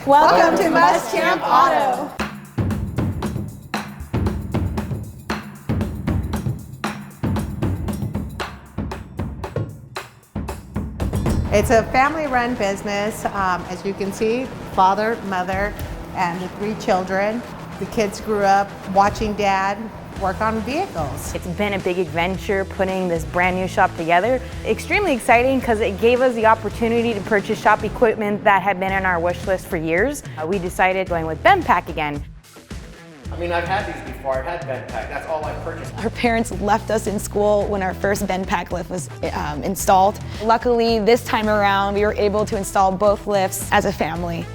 Welcome to Muschamp Auto. It's a family-run business. As you can see, father, mother, and the 3 children. The kids grew up watching Dad work on vehicles. It's been a big adventure putting this brand new shop together. Extremely exciting because it gave us the opportunity to purchase shop equipment that had been on our wish list for years. We decided going with BendPak again. I mean, I've had these before. I've had BendPak. That's all I've purchased. Our parents left us in school when our first BendPak lift was installed. Luckily, this time around, we were able to install both lifts as a family.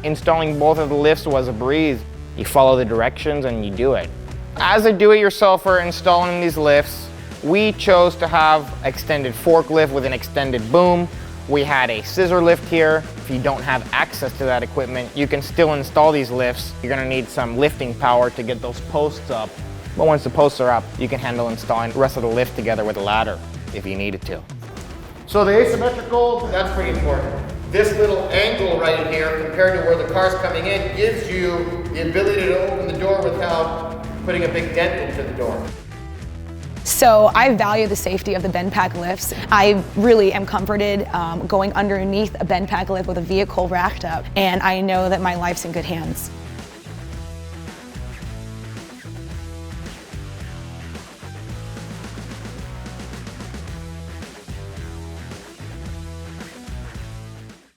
Installing both of the lifts was a breeze. You follow the directions and you do it. As a do-it-yourselfer installing these lifts, we chose to have extended forklift with an extended boom. We had a scissor lift here. If you don't have access to that equipment, you can still install these lifts. You're gonna need some lifting power to get those posts up. But once the posts are up, you can handle installing the rest of the lift together with a ladder if you needed to. So the asymmetrical, that's pretty important. This little angle right here, compared to where the car's coming in, gives you the ability to open the door without putting a big dent into the door. So I value the safety of the BendPak lifts. I really am comforted going underneath a BendPak lift with a vehicle racked up, and I know that my life's in good hands.